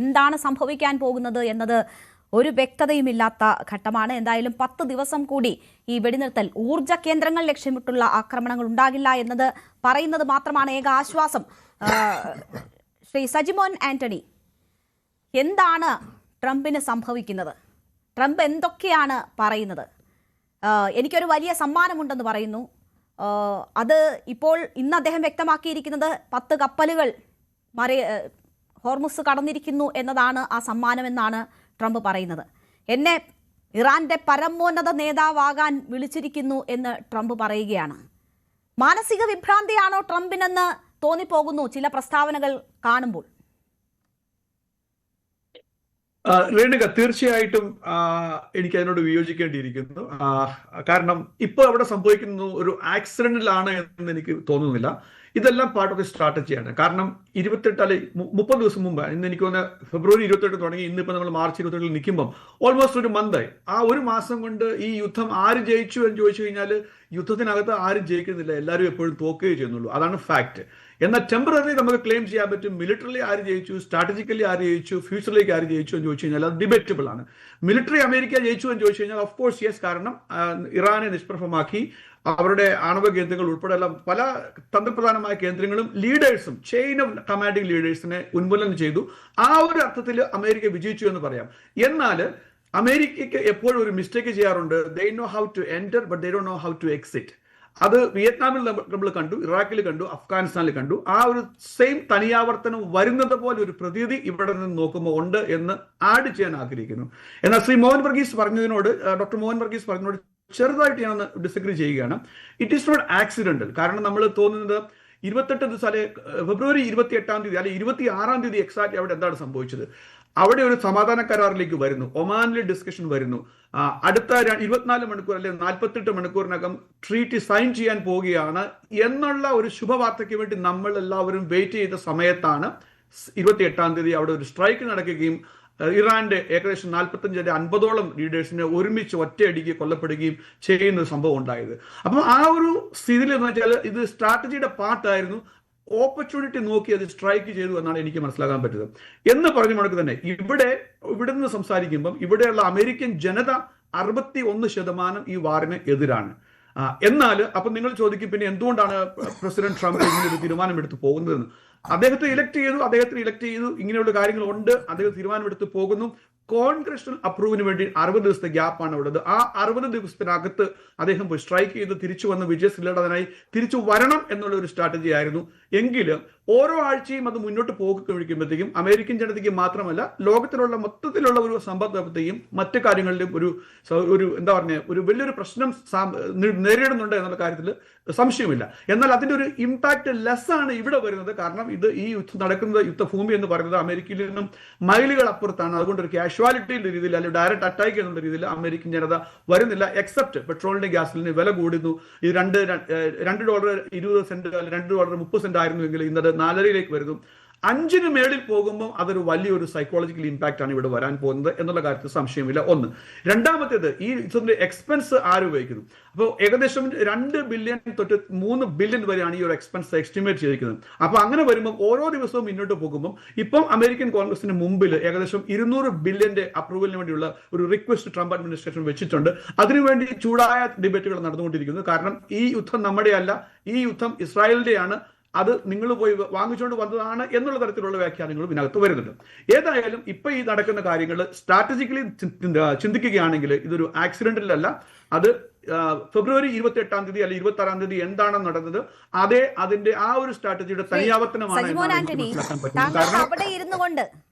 എന്താണ് സംഭവിക്കാൻ പോകുന്നത് എന്നത് ഒരു വ്യക്തതയുമില്ലാത്ത ഘട്ടമാണ്. എന്തായാലും 10 ദിവസം കൂടി ഈ വെടിനിർത്തൽ ഊർജ്ജ കേന്ദ്രങ്ങൾ ലക്ഷ്യമിട്ടുള്ള ആക്രമണങ്ങൾ ഉണ്ടാകില്ല എന്നത് പറയുന്നത് മാത്രമാണ് ഏക ആശ്വാസം. ശ്രീ സജിമോൻ ആന്റണി, എന്താണ് ട്രംപിന് സംഭവിക്കുന്നത്? ട്രംപ് എന്തൊക്കെയാണ് പറയുന്നത്? എനിക്കൊരു വലിയ സമ്മാനമുണ്ടെന്ന് പറയുന്നു. അത് ഇപ്പോൾ ഇന്ന് അദ്ദേഹം വ്യക്തമാക്കിയിരിക്കുന്നത് 10 കപ്പലുകൾ ഹോർമുസ് കടന്നിരിക്കുന്നു എന്നതാണ് ആ സമ്മാനമെന്നാണ് ട്രംപ് പറയുന്നത്. എന്നെ ഇറാന്റെ പരമോന്നത നേതാവാകാൻ വിളിച്ചിരിക്കുന്നു എന്ന് ട്രംപ് പറയുകയാണ്. മാനസിക വിഭ്രാന്തിയാണോ ട്രംപിനെന്ന് തോന്നിപ്പോകുന്നു ചില പ്രസ്താവനകൾ കാണുമ്പോൾ. രേണുക, തീർച്ചയായിട്ടും എനിക്ക് അതിനോട് വിയോജിക്കേണ്ടിയിരിക്കുന്നു. കാരണം ഇപ്പോൾ അവിടെ സംഭവിക്കുന്നത് ഒരു ആക്സിഡന്റിലാണ് എന്ന് എനിക്ക് തോന്നുന്നില്ല. ഇതെല്ലാം പാർട്ട് ഓഫ് ദി സ്ട്രാറ്റജിയാണ്. കാരണം 28 അല്ലെ 30 ദിവസം മുമ്പ്, ഇന്ന് എനിക്ക് തോന്നുന്നത് ഫെബ്രുവരി 28 തുടങ്ങി, ഇന്നിപ്പോൾ നമ്മൾ മാർച്ച് 28 നിൽക്കുമ്പോൾ ഓൾമോസ്റ്റ് ഒരു മന്തായി. ആ ഒരു മാസം കൊണ്ട് ഈ യുദ്ധം ആര് ജയിച്ചു എന്ന് ചോദിച്ചു കഴിഞ്ഞാൽ യുദ്ധത്തിനകത്ത് ആരും ജയിക്കുന്നില്ല, എല്ലാവരും എപ്പോഴും തോക്കുകയേ ചെയ്യുന്നുള്ളൂ. അതാണ് ഫാക്ട്. എന്നാൽ ടെമ്പററി നമുക്ക് ക്ലെയിം ചെയ്യാൻ പറ്റും മിലിറ്ററിലി ആര് ജയിച്ചു, സ്ട്രാറ്റജിക്കലി ആര് ജയിച്ചു, ഫ്യൂച്ചറിലേക്ക് ആര് ജയിച്ചു എന്ന് ചോദിച്ചു കഴിഞ്ഞാൽ അത് ഡിബേറ്റബിൾ ആണ്. മിലിറ്ററി അമേരിക്ക ജയിച്ചു എന്ന് ചോദിച്ചു കഴിഞ്ഞാൽ ഓഫ് കോഴ്സ് യെസ്. കാരണം ഇറാനെ നിഷ്പ്രഭമാക്കി അവരുടെ ആണവ കേന്ദ്രങ്ങൾ ഉൾപ്പെടെയുള്ള പല തന്ത്രപ്രധാനമായ കേന്ദ്രങ്ങളും ലീഡേഴ്സും ചെയിൻ ഓഫ് കമാൻഡിംഗ് ലീഡേഴ്സിനെ ഉന്മൂലനം ചെയ്തു. ആ ഒരു അർത്ഥത്തിൽ അമേരിക്ക വിജയിച്ചു എന്ന് പറയാം. എന്നാൽ അമേരിക്കയ്ക്ക് എപ്പോഴും ഒരു മിസ്റ്റേക്ക് ചെയ്യാറുണ്ട്. They know how to enter but they don't know how to exit. അത് വിയറ്റ്നാമിൽ നമ്മൾ കണ്ടു, ഇറാഖിൽ കണ്ടു, അഫ്ഗാനിസ്ഥാനിൽ കണ്ടു. ആ ഒരു സെയിം തനിയാവർത്തനം വരുന്നത് പോലെ ഒരു പ്രതീതി ഇവിടെ നിന്ന് നോക്കുമ്പോൾ ഉണ്ട് എന്ന് ആഡ് ചെയ്യാൻ ആഗ്രഹിക്കുന്നു. എന്നാൽ ശ്രീ മോഹൻ വർഗീസ് പറഞ്ഞതിനോട്, ഡോക്ടർ മോഹൻ വർഗീസ് പറഞ്ഞതിനോട് ചെറുതായിട്ട് ഞാനൊന്ന് ഡിസഗ്രി ചെയ്യുകയാണ്. It is not accidental. കാരണം നമ്മൾ തോന്നുന്നത് 28 ദിവസം അല്ലെ ഫെബ്രുവരി 28 തീയതി അല്ലെ 26 തീയതി എക്സാക്ട് അവിടെ എന്താണ് സംഭവിച്ചത്? അവിടെ ഒരു സമാധാന കരാറിലേക്ക് വരുന്നു, ഒമാനിലെ ഡിസ്കഷൻ വരുന്നു. അടുത്ത 24 മണിക്കൂർ അല്ലെ 48 മണിക്കൂറിനകം ട്രീറ്റി സൈൻ ചെയ്യാൻ പോവുകയാണ് എന്നുള്ള ഒരു ശുഭവാർത്തയ്ക്ക് വേണ്ടി നമ്മൾ എല്ലാവരും വെയിറ്റ് ചെയ്ത സമയത്താണ് 28 തീയതി അവിടെ ഒരു സ്ട്രൈക്ക് നടക്കുകയും ഇറാന്റെ ഏകദേശം 45-50ഓളം ലീഡേഴ്സിനെ ഒരുമിച്ച് ഒറ്റയടിക്ക് കൊല്ലപ്പെടുകയും ചെയ്യുന്ന ഒരു സംഭവം ഉണ്ടായത്. അപ്പം ആ ഒരു സ്ഥിതിയിൽ എന്ന് വെച്ചാൽ ഇത് സ്ട്രാറ്റജിയുടെ പാർട്ടായിരുന്നു. ഓപ്പർച്യൂണിറ്റി നോക്കി അത് സ്ട്രൈക്ക് ചെയ്തു എന്നാണ് എനിക്ക് മനസ്സിലാക്കാൻ പറ്റുന്നത്. എന്ന് പറഞ്ഞ മുടക്ക് തന്നെ ഇവിടെ നിന്ന് സംസാരിക്കുമ്പം ഇവിടെയുള്ള അമേരിക്കൻ ജനത 61% ഈ വാറിന് എതിരാണ്. എന്നാൽ അപ്പൊ നിങ്ങൾ ചോദിക്കും, പിന്നെ എന്തുകൊണ്ടാണ് പ്രസിഡന്റ് ട്രംപ് ഇങ്ങനെ ഒരു തീരുമാനമെടുത്ത് പോകുന്നതെന്ന്? അദ്ദേഹത്തെ ഇലക്ട് ചെയ്തു, ഇങ്ങനെയുള്ള കാര്യങ്ങളുണ്ട്, അദ്ദേഹം തീരുമാനമെടുത്ത് പോകുന്നു. കോൺഗ്രഷണൽ അപ്രൂവിന് വേണ്ടി 60 ദിവസത്തെ ഗ്യാപ്പാണ് ഉള്ളത്. ആ 60 ദിവസത്തിനകത്ത് അദ്ദേഹം പോയി സ്ട്രൈക്ക് ചെയ്ത് തിരിച്ചു വന്ന് വിജയശ്രീലടനായി തിരിച്ചു വരണം എന്നുള്ള ഒരു സ്ട്രാറ്റജി ആയിരുന്നു. എങ്കിലും ഓരോ ആഴ്ചയും അത് മുന്നോട്ട് കഴിക്കുമ്പോഴത്തേക്കും അമേരിക്കൻ ജനതയ്ക്ക് മാത്രമല്ല ലോകത്തിലുള്ള മൊത്തത്തിലുള്ള ഒരു സമ്പദ് വ്യവസ്ഥയും മറ്റു കാര്യങ്ങളിലും ഒരു എന്താ പറയുക ഒരു വലിയൊരു പ്രശ്നം നേരിടുന്നുണ്ട് എന്നുള്ള കാര്യത്തിൽ സംശയമില്ല. എന്നാൽ അതിന്റെ ഒരു ഇമ്പാക്ട് ലെസ് ആണ് ഇവിടെ വരുന്നത്. കാരണം ഈ യുദ്ധം നടക്കുന്നത്, യുദ്ധഭൂമി എന്ന് പറയുന്നത് അമേരിക്കയിൽ നിന്നും മൈലുകൾ അപ്പുറത്താണ്. അതുകൊണ്ട് ഒരു കാഷ്വാലിറ്റിയുടെ രീതിയിൽ അല്ലെങ്കിൽ ഡയറക്റ്റ് അറ്റാക്ക് എന്നുള്ള രീതിയിൽ അമേരിക്കൻ ജനത വരുന്നില്ല. എക്സെപ്റ്റ് പെട്രോളിന്റെ ഗ്യാസിന് വില കൂടുന്നു. ഈ $2.20 അല്ലെങ്കിൽ $2.30 ആയിരുന്നുവെങ്കിൽ ഇന്നത് 4.5 വരുന്നു. 5 മേളിൽ പോകുമ്പോൾ അതൊരു വലിയൊരു സൈക്കോളജിക്കൽ ഇമ്പാക്റ്റ് ആണ് ഇവിടെ വരാൻ പോകുന്നത് എന്നുള്ള കാര്യത്തിൽ സംശയമില്ല. ഒന്ന്. രണ്ടാമത്തേത്, ഈ യുദ്ധത്തിന്റെ എക്സ്പെൻസ് ആര് ഉപയോഗിക്കുന്നു? അപ്പോൾ ഏകദേശം 2 ബില്യൺ തൊട്ട് 3 ബില്യൺ വരെയാണ് ഈ ഒരു എക്സ്പെൻസ് എസ്റ്റിമേറ്റ് ചെയ്തിരിക്കുന്നത്. അപ്പൊ അങ്ങനെ വരുമ്പോൾ ഓരോ ദിവസവും മുന്നോട്ട് പോകുമ്പോൾ ഇപ്പം അമേരിക്കൻ കോൺഗ്രസിന് മുമ്പിൽ ഏകദേശം 200 ബില്യന്റെ അപ്രൂവലിന് വേണ്ടിയുള്ള ഒരു റിക്വസ്റ്റ് ട്രംപ് അഡ്മിനിസ്ട്രേഷൻ വെച്ചിട്ടുണ്ട്. അതിനുവേണ്ടി ചൂടായ ഡിബേറ്റുകൾ നടന്നുകൊണ്ടിരിക്കുന്നു. കാരണം ഈ യുദ്ധം നമ്മുടെ അല്ല, ഈ യുദ്ധം ഇസ്രായേലിന്റെയാണ്, അത് നിങ്ങൾ പോയി വാങ്ങിച്ചുകൊണ്ട് വന്നതാണ് എന്നുള്ള തരത്തിലുള്ള വ്യാഖ്യാനങ്ങളും ഇതിനകത്ത് വരുന്നുണ്ട്. ഏതായാലും ഇപ്പൊ ഈ നടക്കുന്ന കാര്യങ്ങൾ സ്ട്രാറ്റജിക്കലി ചിന്തിക്കുകയാണെങ്കിൽ ഇതൊരു ആക്സിഡന്റിലല്ല. അത് ഫെബ്രുവരി 28 തീയതി അല്ലെങ്കിൽ 26 തീയതി എന്താണ് നടന്നത് അതിന്റെ ആ ഒരു സ്ട്രാറ്റജിയുടെ തനിയാവർത്തനമാണ്. അവിടെ ഇരുന്നു കൊണ്ട്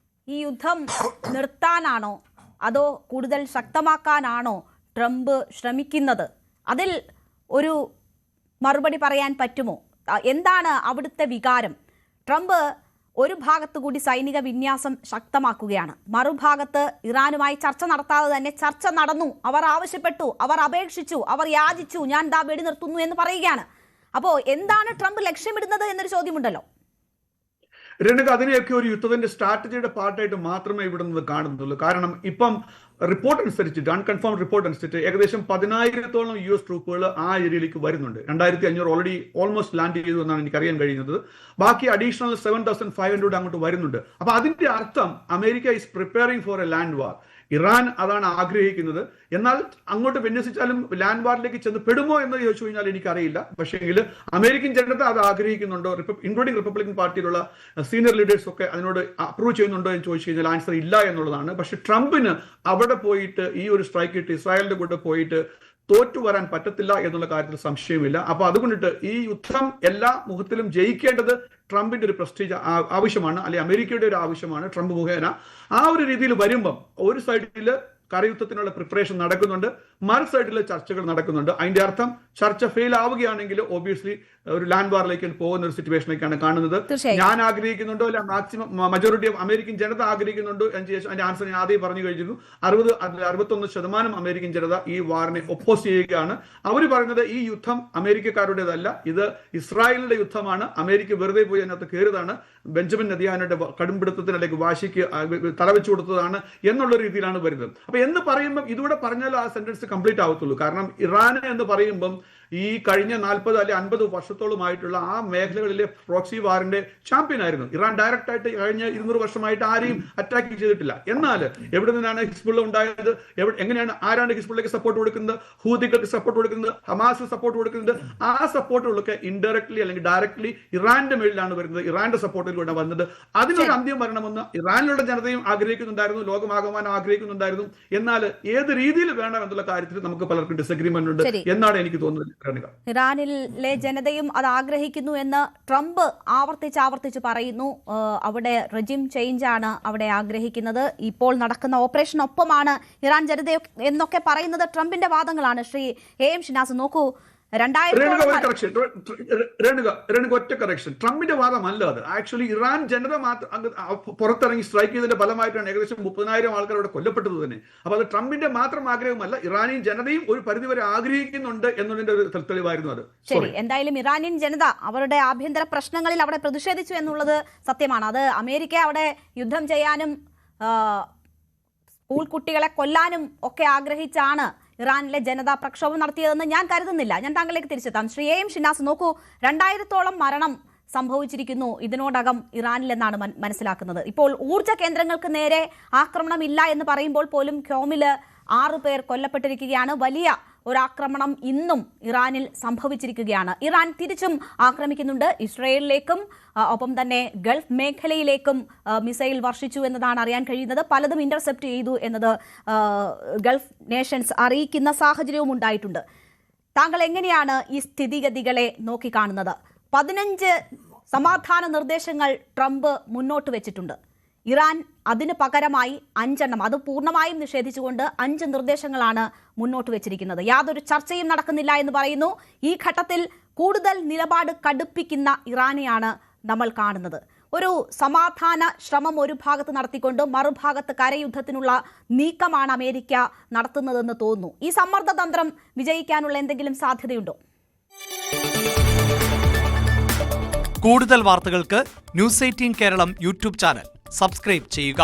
ഈ യുദ്ധം നിർത്താനാണോ അതോ കൂടുതൽ ശക്തമാക്കാനാണോ ട്രംപ് ശ്രമിക്കുന്നത്? അതിൽ ഒരു മറുപടി പറയാൻ പറ്റുമോ? എന്താണ് അവിടുത്തെ വികാരം? ട്രംപ് ഒരു ഭാഗത്ത് കൂടി സൈനിക വിന്യാസം ശക്തമാക്കുകയാണ്, മറുഭാഗത്ത് ഇറാനുമായി ചർച്ച നടത്താതെ തന്നെ ചർച്ച നടന്നു, അവർ ആവശ്യപ്പെട്ടു, അവർ അപേക്ഷിച്ചു, അവർ യാചിച്ചു, ഞാൻ വെടിനിർത്തുന്നു എന്ന് പറയുകയാണ്. അപ്പോ എന്താണ് ട്രംപ് ലക്ഷ്യമിടുന്നത് എന്നൊരു ചോദ്യമുണ്ടല്ലോ. അതിനെയൊക്കെ ഒരു യുദ്ധത്തിന്റെ സ്ട്രാറ്റജിയുടെ പാർട്ടായിട്ട് മാത്രമേ ഇവിടെ നിന്ന് കാണുന്നുള്ളൂ. കാരണം ഇപ്പം റിപ്പോർട്ട് അനുസരിച്ചിട്ട്, അൺകൺഫേം റിപ്പോർട്ട് അനുസരിച്ചിട്ട് ഏകദേശം 10,000-ഓളം US ട്രൂപ്പുകൾ ആ ഏരിയയിലേക്ക് വരുന്നുണ്ട്. 2,500 ഓൾറെഡി ഓൾമോസ്റ്റ് ലാൻഡ് ചെയ്തു എന്നാണ് എനിക്ക് അറിയാൻ കഴിയുന്നത്. ബാക്കി അഡീഷണൽ 7,500 അങ്ങോട്ട് വരുന്നുണ്ട്. അപ്പൊ അതിന്റെ അർത്ഥം America is preparing for A land war. Iran അതാണ് ആഗ്രഹിക്കുന്നത്. എന്നാൽ അങ്ങോട്ട് വിന്യസിച്ചാലും ലാൻഡ് വാറിലേക്ക് ചെന്ന് പെടുമോ എന്ന് ചോദിച്ചു കഴിഞ്ഞാൽ എനിക്കറിയില്ല. പക്ഷേങ്കിൽ അമേരിക്കൻ ജനത അത് ആഗ്രഹിക്കുന്നുണ്ടോ, ഇൻക്ലൂഡിംഗ് റിപ്പബ്ലിക്കൻ പാർട്ടിയിലുള്ള സീനിയർ ലീഡേഴ്സ് ഒക്കെ അതിനോട് അപ്രൂവ് ചെയ്യുന്നുണ്ടോ എന്ന് ചോദിച്ചു കഴിഞ്ഞാൽ ആൻസർ ഇല്ല എന്നുള്ളതാണ്. പക്ഷെ ട്രംപിന് അവിടെ പോയിട്ട് ഈ ഒരു സ്ട്രൈക്ക് ഇട്ട് ഇസ്രായേലിന്റെ കൂടെ പോയിട്ട് തോറ്റു വരാൻ പറ്റത്തില്ല എന്നുള്ള കാര്യത്തിൽ സംശയമില്ല. അപ്പൊ അതുകൊണ്ടിട്ട് ഈ യുദ്ധം എല്ലാ മുഖത്തിലും ജയിക്കേണ്ടത് ട്രംപിന്റെ ഒരു പ്രസ്റ്റീജ് ആവശ്യമാണ്, അല്ലെങ്കിൽ അമേരിക്കയുടെ ഒരു ആവശ്യമാണ്. ട്രംപ് മുഖേന ആ ഒരു രീതിയിൽ വരുമ്പം ഒരു സൈഡിൽ കരയുദ്ധത്തിനുള്ള പ്രിപ്പറേഷൻ നടക്കുന്നുണ്ട്, മറു സൈഡിൽ ചർച്ചകൾ നടക്കുന്നുണ്ട്. അതിന്റെ അർത്ഥം ചർച്ച ഫെയിൽ ആവുകയാണെങ്കിൽ ഒബിയസ്ലി ഒരു ലാൻഡ് വാറിലേക്ക് പോകുന്ന ഒരു സിറ്റുവേഷനിലേക്കാണ് കാണുന്നത്. ഞാൻ ആഗ്രഹിക്കുന്നുണ്ടോ അല്ല മാക്സിമം മജോറിറ്റി ഓഫ് അമേരിക്കൻ ജനത ആഗ്രഹിക്കുന്നുണ്ടോ എന്ന് ചോദിച്ചാൽ അതിന്റെ ആൻസർ ഞാൻ ആദ്യം പറഞ്ഞു കഴിഞ്ഞിരുന്നു. 61% അമേരിക്കൻ ജനത ഈ വാറിനെ ഒപ്പോസ് ചെയ്യുകയാണ്. അവർ പറയുന്നത് ഈ യുദ്ധം അമേരിക്കക്കാരുടേതല്ല, ഇത് ഇസ്രായേലിന്റെ യുദ്ധമാണ്, അമേരിക്ക വെറുതെ പോയി അതിനകത്ത് കയറിയതാണ്, ബെഞ്ചമിൻ നെതന്യാഹുവിന്റെ കടുംപിടുത്തത്തിനിടയ്ക്ക് വാശിക്ക് തലവെച്ചു കൊടുത്തതാണ് എന്നുള്ള രീതിയിലാണ് വരുന്നത്. അപ്പൊ എന്ന് പറയുമ്പോൾ ഇതുകൂടെ പറഞ്ഞാൽ ആ സെന്റൻസ് കംപ്ലീറ്റ് ആവത്തുള്ളൂ. കാരണം ഇറാൻ എന്ന് പറയുമ്പം ഈ കഴിഞ്ഞ 40 അല്ലെങ്കിൽ 50 വർഷത്തോളമായിട്ടുള്ള ആ മേഖലകളിലെ പ്രോക്സി വാറിന്റെ ചാമ്പ്യൻ ആയിരുന്നു ഇറാൻ. ഡയറക്റ്റ് ആയിട്ട് കഴിഞ്ഞ 200 വർഷമായിട്ട് ആരെയും അറ്റാക്ക് ചെയ്തിട്ടില്ല. എന്നാൽ എവിടെ നിന്നാണ് ഹിസ്ബുള്ള ഉണ്ടായത്, എങ്ങനെയാണ്, ആരാണ് ഹിസ്ബുള്ളക്ക് സപ്പോർട്ട് കൊടുക്കുന്നത്, ഹൂതികൾക്ക് സപ്പോർട്ട് കൊടുക്കുന്നത്, ഹമാസിന് സപ്പോർട്ട് കൊടുക്കുന്നത്? ആ സപ്പോർട്ടുകളൊക്കെ ഇൻഡയറക്ട്ലി അല്ലെങ്കിൽ ഡയറക്ട്ലി ഇറാന്റെ മേളിലാണ് വരുന്നത്, ഇറാന്റെ സപ്പോർട്ടിലൂടെ വന്നത്. അതിനൊരു അന്ത്യം വരണമെന്ന് ഇറാനിലുള്ള ജനതയും ആഗ്രഹിക്കുന്നുണ്ടായിരുന്നു, ലോകമാകമാനം ആഗ്രഹിക്കുന്നുണ്ടായിരുന്നു. എന്നാൽ ഏത് രീതിയിൽ വേണം എന്നുള്ള കാര്യത്തിൽ നമുക്ക് പലർക്കും ഡിസഗ്രിമെന്റ് ഉണ്ട് എന്നാണ് എനിക്ക് തോന്നുന്നത്. ഇറാനിലെ ജനതയും അത് ആഗ്രഹിക്കുന്നു എന്ന് ട്രംപ് ആവർത്തിച്ച് പറയുന്നു. അവിടെ റെജിം ചേഞ്ച് ആണ് അവിടെ ആഗ്രഹിക്കുന്നത്. ഇപ്പോൾ നടക്കുന്ന ഓപ്പറേഷനൊപ്പമാണ് ഇറാൻ ജനത എന്നൊക്കെ പറയുന്നത് ട്രംപിന്റെ വാദങ്ങളാണ്. ശ്രീ AM ഷിനാസ്, നോക്കൂ, ഒറ്റ കറക്ഷൻ, ട്രംപിന്റെ വാദമല്ല അത്. ആക്ച്വലി ഇറാൻ ജനത പുറത്തിറങ്ങി സ്ട്രൈക്ക് ചെയ്തതിന്റെ ഫലമായിട്ടാണ് ഏകദേശം 30,000 ആൾക്കാർ അവിടെ കൊല്ലപ്പെട്ടത് തന്നെ. അപ്പൊ അത് ട്രംപിന്റെ മാത്രം ആഗ്രഹമല്ല, ഇറാനിയൻ ജനതയും ഒരു പരിധിവരെ ആഗ്രഹിക്കുന്നുണ്ട് എന്നതിന്റെ ഒരു തെളിവായിരുന്നു അത്. ശരി, എന്തായാലും ഇറാനിയൻ ജനത അവരുടെ ആഭ്യന്തര പ്രശ്നങ്ങളിൽ അവിടെ പ്രതിഷേധിച്ചു എന്നുള്ളത് സത്യമാണ്. അത് അമേരിക്ക അവിടെ യുദ്ധം ചെയ്യാനും സ്കൂൾ കുട്ടികളെ കൊല്ലാനും ഒക്കെ ആഗ്രഹിച്ചാണ് ഇറാനിലെ ജനത പ്രക്ഷോഭം നടത്തിയതെന്ന് ഞാൻ കരുതുന്നില്ല. ഞാൻ താങ്കളിലേക്ക് തിരിച്ചെത്താം. ശ്രീ AM ഷിനാസ്, നോക്കൂ, 2000-ഓളം മരണം സംഭവിച്ചിരിക്കുന്നു ഇതിനോടകം ഇറാനിൽ എന്നാണ് മനസ്സിലാക്കുന്നത്. ഇപ്പോൾ ഊർജ്ജ കേന്ദ്രങ്ങൾക്ക് നേരെ ആക്രമണമില്ല എന്ന് പറയുമ്പോൾ പോലും ക്യോമില് 6 പേർ കൊല്ലപ്പെട്ടിരിക്കുകയാണ്. വലിയ ഒരാക്രമണം ഇന്നും ഇറാനിൽ സംഭവിച്ചിരിക്കുകയാണ്. ഇറാൻ തിരിച്ചും ആക്രമിക്കുന്നുണ്ട്. ഇസ്രയേലിലേക്കും ഒപ്പം തന്നെ ഗൾഫ് മേഖലയിലേക്കും മിസൈൽ വർഷിച്ചു എന്നതാണ് അറിയാൻ കഴിയുന്നത്. പലതും ഇന്റർസെപ്റ്റ് ചെയ്തു എന്നത് ഗൾഫ് നേഷൻസ് അറിയിക്കുന്ന സാഹചര്യവും ഉണ്ടായിട്ടുണ്ട്. താങ്കൾ എങ്ങനെയാണ് ഈ സ്ഥിതിഗതികളെ നോക്കിക്കാണുന്നത്? 15 സമാധാന നിർദ്ദേശങ്ങൾ ട്രംപ് മുന്നോട്ട് വെച്ചിട്ടുണ്ട്. ഇറാൻ അതിന് പകരമായി 5 എണ്ണം, അത് പൂർണ്ണമായും നിഷേധിച്ചുകൊണ്ട് 5 നിർദ്ദേശങ്ങളാണ് മുന്നോട്ട് വെച്ചിരിക്കുന്നത്. യാതൊരു ചർച്ചയും നടക്കുന്നില്ല എന്ന് പറയുന്നു. ഈ ഘട്ടത്തിൽ കൂടുതൽ നിലപാട് കടുപ്പിക്കുന്ന ഇറാനെയാണ് നമ്മൾ കാണുന്നത്. ഒരു സമാധാന ശ്രമം ഒരു ഭാഗത്ത് നടത്തിക്കൊണ്ട് മറുഭാഗത്ത് കരയുദ്ധത്തിനുള്ള നീക്കമാണ് അമേരിക്ക നടത്തുന്നതെന്ന് തോന്നുന്നു. ഈ സമ്മർദ്ദ തന്ത്രം വിജയിക്കാനുള്ള എന്തെങ്കിലും സാധ്യതയുണ്ടോ? കൂടുതൽ വാർത്തകൾക്ക് News 18 Keralam YouTube channel subscribe ചെയ്യുക.